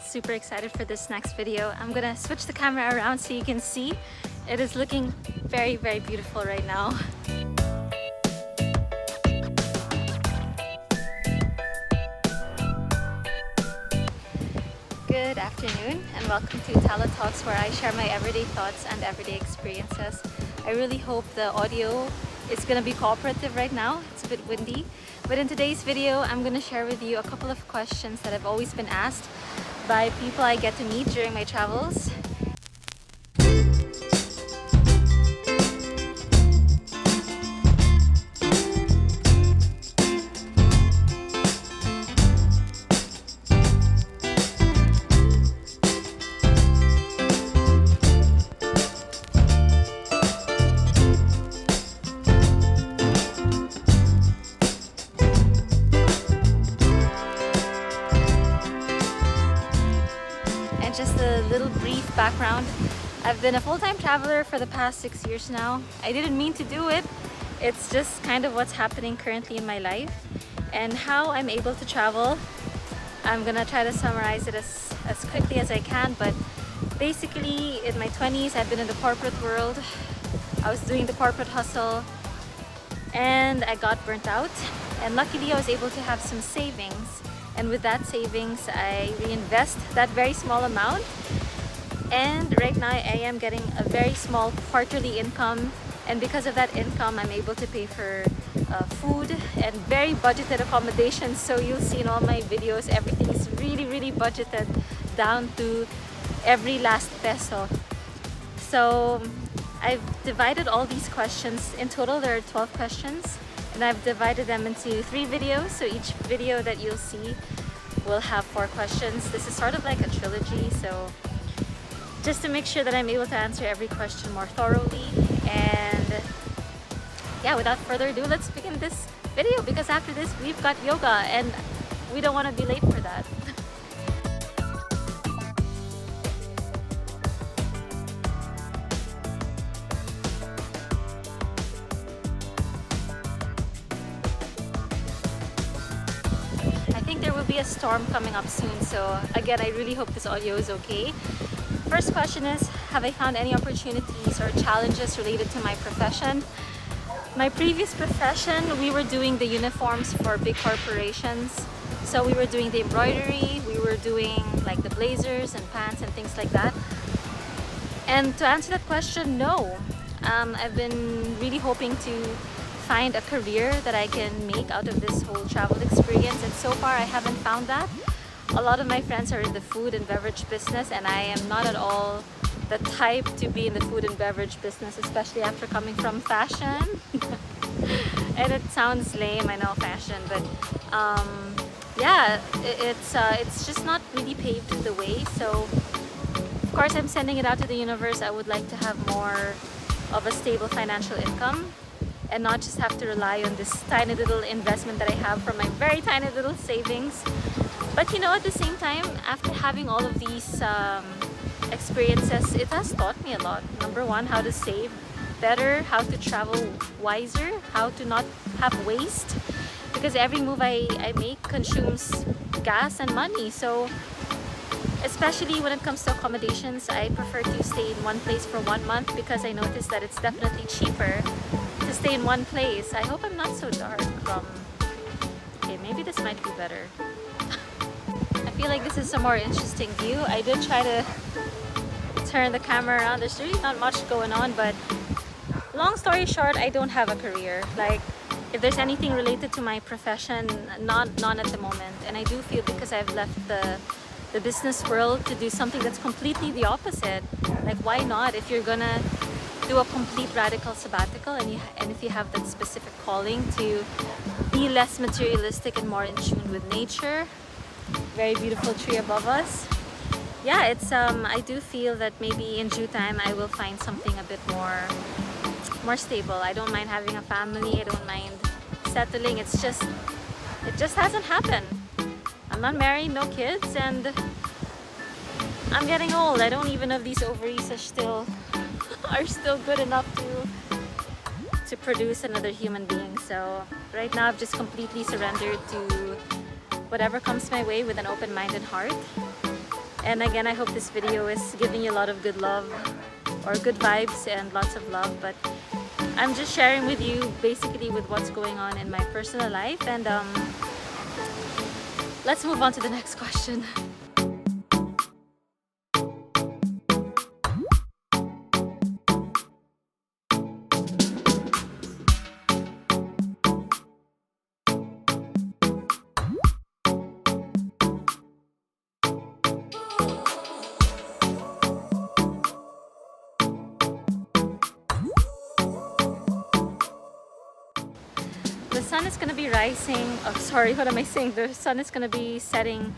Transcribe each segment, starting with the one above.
super excited for this next video. I'm gonna switch the camera around so you can see. It is looking very, very beautiful right now. Good afternoon and welcome to Tala Talks, where I share my everyday thoughts and everyday experiences. I really hope the audio is going to be cooperative right now. It's a bit windy. But in today's video, I'm going to share with you a couple of questions that I've always been asked by people I get to meet during my travels. Just a little brief background. I've been a full-time traveler for the past 6 years now. I didn't mean to do it. It's just kind of what's happening currently in my life and how I'm able to travel. I'm gonna try to summarize it as quickly as I can, but basically in my 20s I've been in the corporate world. I was doing the corporate hustle and I got burnt out, and luckily I was able to have some savings. And with that savings, I reinvest that very small amount. And right now I am getting a very small quarterly income. And because of that income, I'm able to pay for food and very budgeted accommodations. So you'll see in all my videos, everything is really, really budgeted down to every last peso. So I've divided all these questions. In total, there are 12 questions. And I've divided them into 3 videos, so each video that you'll see will have 4 questions. This is sort of like a trilogy, so just to make sure that I'm able to answer every question more thoroughly. And yeah, without further ado, let's begin this video, because after this we've got yoga and we don't want to be late for that. There will be a storm coming up soon, so again, I really hope this audio is okay. First question is, have I found any opportunities or challenges related to my profession? My previous profession, we were doing the uniforms for big corporations. So we were doing the embroidery, we were doing like the blazers and pants and things like that. And to answer that question, no. I've been really hoping to find a career that I can make out of this whole travel experience, and so far I haven't found that. A lot of my friends are in the food and beverage business, and I am not at all the type to be in the food and beverage business, especially after coming from fashion. And it sounds lame, I know, fashion, but yeah, it's just not really paved the way. So of course I'm sending it out to the universe. I would like to have more of a stable financial income and not just have to rely on this tiny little investment that I have from my very tiny little savings. But you know, at the same time, after having all of these experiences, it has taught me a lot. Number one, how to save better, how to travel wiser, how to not have waste, because every move I make consumes gas and money. So especially when it comes to accommodations, I prefer to stay in one place for 1 month, because I noticed that it's definitely cheaper to stay in one place. I hope I'm not so dark. Okay, maybe this might be better. I feel like this is a more interesting view. I did try to turn the camera around. There's really not much going on, but long story short, I don't have a career. Like, if there's anything related to my profession, none at the moment. And I do feel, because I've left the business world to do something that's completely the opposite. Like, why not? If you're gonna do a complete radical sabbatical, and if you have that specific calling to be less materialistic and more in tune with nature. Very beautiful tree above us. Yeah, it's I do feel that maybe in due time I will find something a bit more stable. I don't mind having a family, I don't mind settling. It just hasn't happened. I'm not married, no kids, and I'm getting old. I don't even know if these ovaries are still good enough to produce another human being. So right now I've just completely surrendered to whatever comes my way with an open-minded heart. And again, I hope this video is giving you a lot of good love or good vibes and lots of love. But I'm just sharing with you basically with what's going on in my personal life. And let's move on to the next question. The sun is going to be rising. Oh, sorry, what am I saying? The sun is going to be setting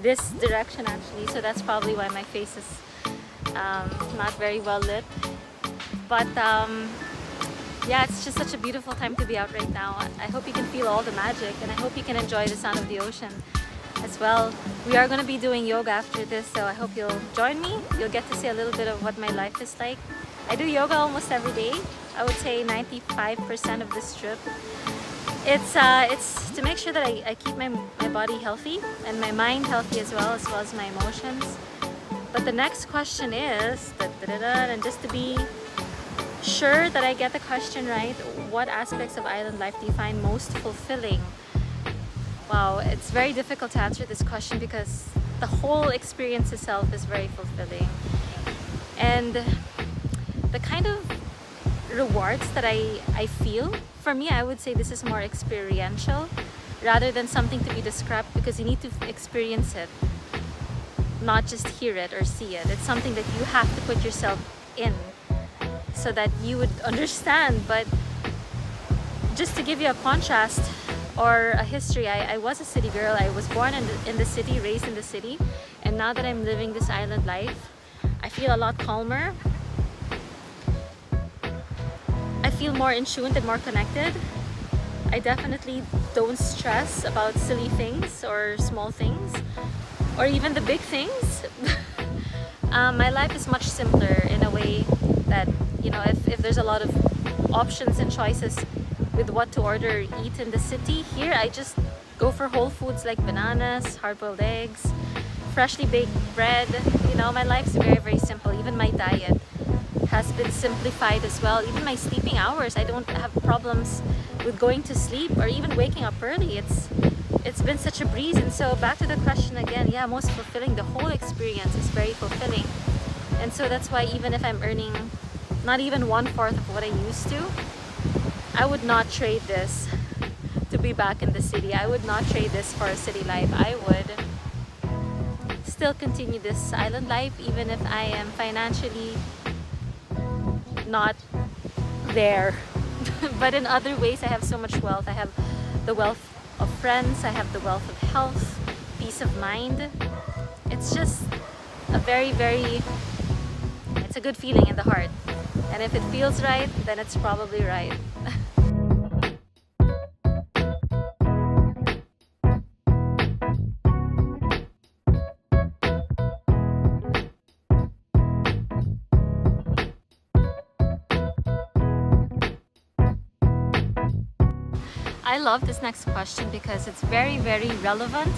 this direction actually, so that's probably why my face is not very well lit. But yeah, it's just such a beautiful time to be out right now. I hope you can feel all the magic, and I hope you can enjoy the sound of the ocean as well. We are going to be doing yoga after this, so I hope you'll join me. You'll get to see a little bit of what my life is like. I do yoga almost every day. I would say 95% of this trip. It's to make sure that I keep my body healthy and my mind healthy as well as my emotions. But the next question is, and just to be sure that I get the question right, what aspects of island life do you find most fulfilling? Wow, it's very difficult to answer this question because the whole experience itself is very fulfilling. And the kind of rewards that I feel, for me, I would say this is more experiential rather than something to be described, because you need to experience it, not just hear it or see it. It's something that you have to put yourself in so that you would understand. But just to give you a contrast or a history, I was a city girl. I was born in the city, raised in the city, and now that I'm living this island life, I feel a lot calmer. I feel more in tune and more connected. I definitely don't stress about silly things or small things or even the big things. My life is much simpler in a way that, you know, if there's a lot of options and choices with what to order or eat in the city, here I just go for whole foods like bananas, hard-boiled eggs, freshly baked bread. You know, my life's very, very simple. Even my diet has been simplified as well. Even my sleeping hours, I don't have problems with going to sleep or even waking up early. It's been such a breeze. And so back to the question again, yeah, most fulfilling, the whole experience is very fulfilling. And so that's why even if I'm earning not even 1/4 of what I used to, I would not trade this to be back in the city. I would not trade this for a city life. I would still continue this island life even if I am financially not there. But in other ways, I have so much wealth. I have the wealth of friends, I have the wealth of health, peace of mind. It's just a very, very, it's a good feeling in the heart. And if it feels right, then it's probably right. I love this next question because it's very, very relevant.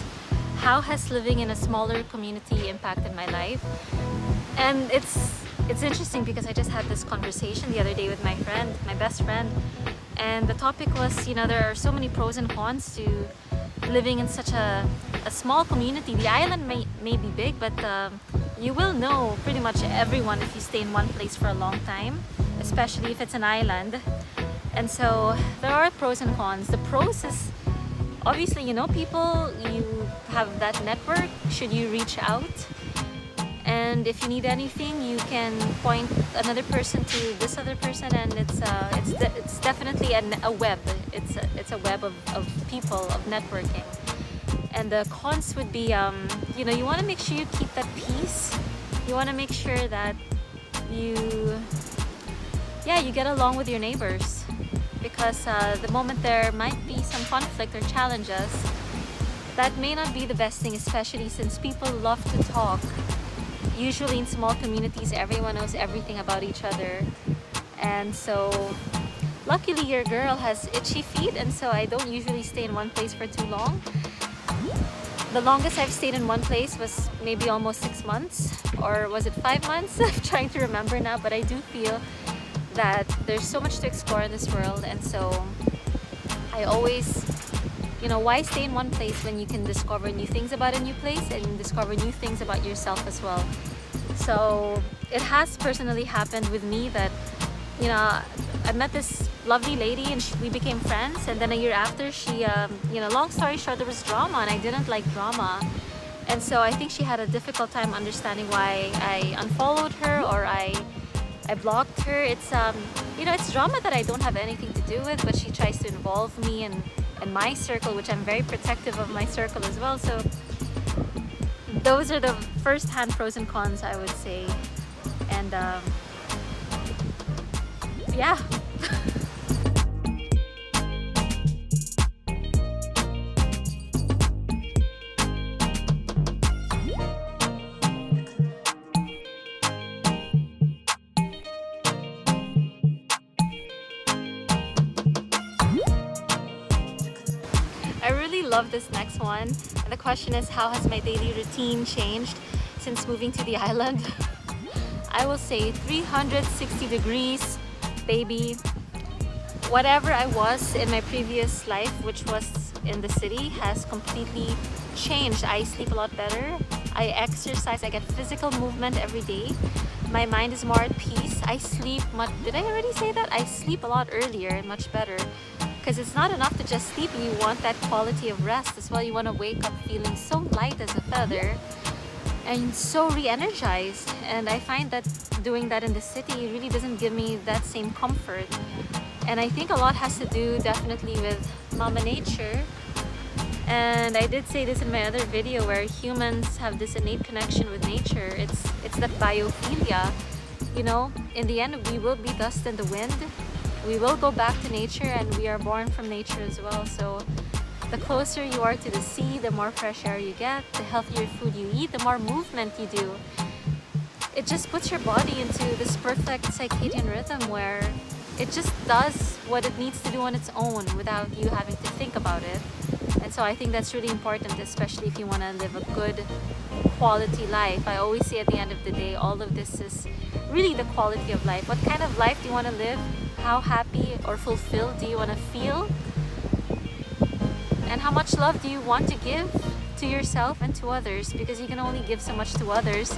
How has living in a smaller community impacted my life? And it's interesting because I just had this conversation the other day with my friend, my best friend, and the topic was, you know, there are so many pros and cons to living in such a small community. The island may be big, but you will know pretty much everyone if you stay in one place for a long time, especially if it's an island. And so there are pros and cons. The pros is obviously, you know, people, you have that network should you reach out. And if you need anything, you can point another person to this other person, and it's definitely a web. It's a web of people, of networking. And the cons would be, you know, you want to make sure you keep that peace. You want to make sure that you get along with your neighbors. Because the moment there might be some conflict or challenges, that may not be the best thing, especially since people love to talk. Usually in small communities, everyone knows everything about each other. And so luckily your girl has itchy feet, and so I don't usually stay in one place for too long. The longest I've stayed in one place was maybe almost 6 months, or was it 5 months? I'm trying to remember now, but I do feel that there's so much to explore in this world, and so I always, why stay in one place when you can discover new things about a new place and discover new things about yourself as well. So it has personally happened with me that, I met this lovely lady and we became friends, and then a year after she, long story short, there was drama and I didn't like drama. And so I think she had a difficult time understanding why I unfollowed her or I blocked her. It's it's drama that I don't have anything to do with, but she tries to involve me and my circle, which I'm very protective of my circle as well. So those are the first-hand pros and cons, I would say. And yeah. I really love this next one. And the question is, how has my daily routine changed since moving to the island? I will say 360 degrees, baby. Whatever I was in my previous life, which was in the city, has completely changed. I sleep a lot better. I exercise. I get physical movement every day. My mind is more at peace. I sleep much. Did I already say that? I sleep a lot earlier and much better. Because it's not enough to just sleep. You want that quality of rest as well. You want to wake up feeling so light as a feather and so re-energized. And I find that doing that in the city really doesn't give me that same comfort. And I think a lot has to do definitely with Mama Nature. And I did say this in my other video, where humans have this innate connection with nature. It's that biophilia. In the end, we will be dust in the wind. We will go back to nature, and we are born from nature as well. So the closer you are to the sea, the more fresh air you get, the healthier food you eat, the more movement you do. It just puts your body into this perfect circadian rhythm where it just does what it needs to do on its own without you having to think about it. And so I think that's really important, especially if you want to live a good quality life. I always say at the end of the day, all of this is really the quality of life. What kind of life do you want to live? How happy or fulfilled do you want to feel? And how much love do you want to give to yourself and to others? Because you can only give so much to others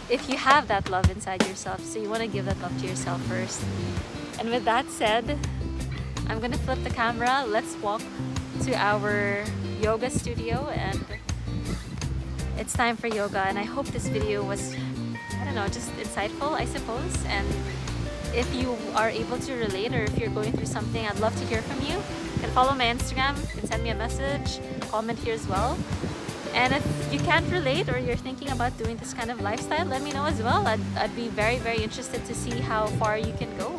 if you have that love inside yourself. So you want to give that love to yourself first. And with that said, I'm going to flip the camera. Let's walk to our yoga studio, and it's time for yoga. And I hope this video was, just insightful, I suppose. And if you are able to relate, or if you're going through something, I'd love to hear from you. You can follow my Instagram, you can send me a message, comment here as well. And if you can't relate, or you're thinking about doing this kind of lifestyle, let me know as well. I'd be very, very interested to see how far you can go.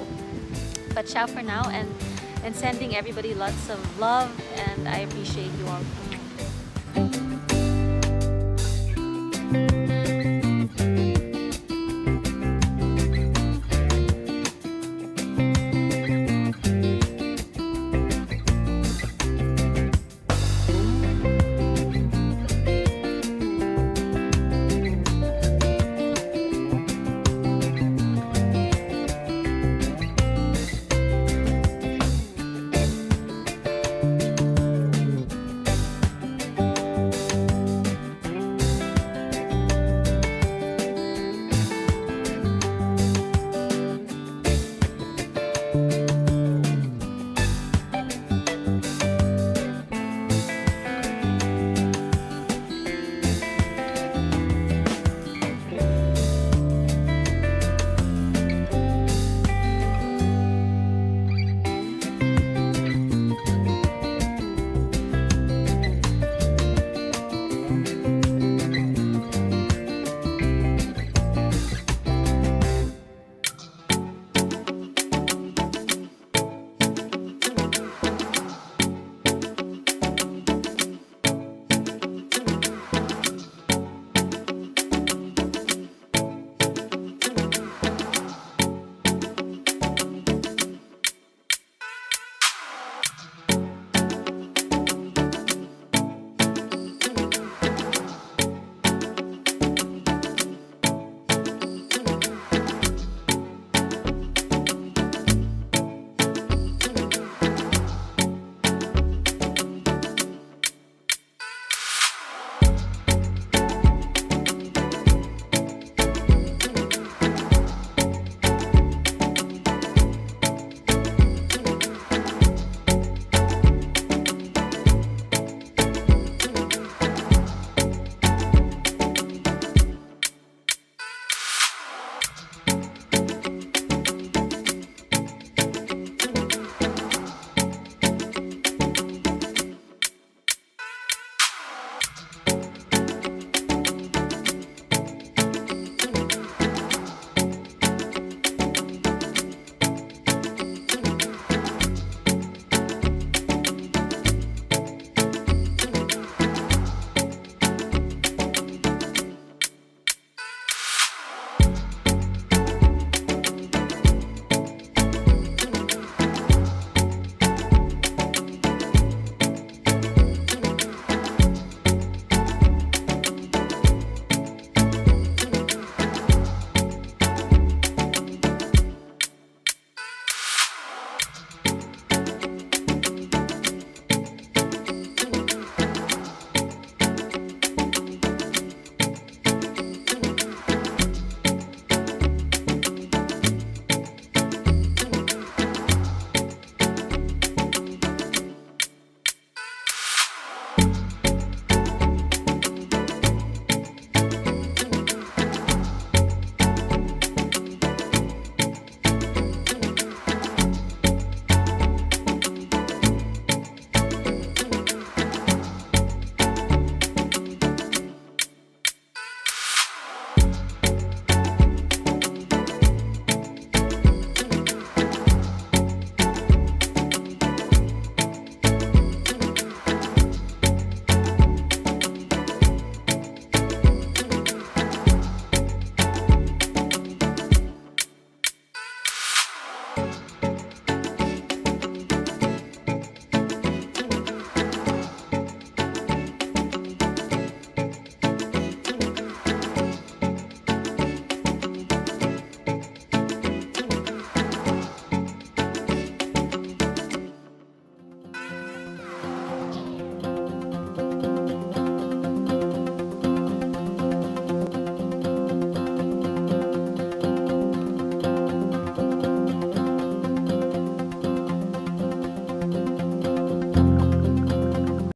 But ciao for now, and sending everybody lots of love, and I appreciate you all.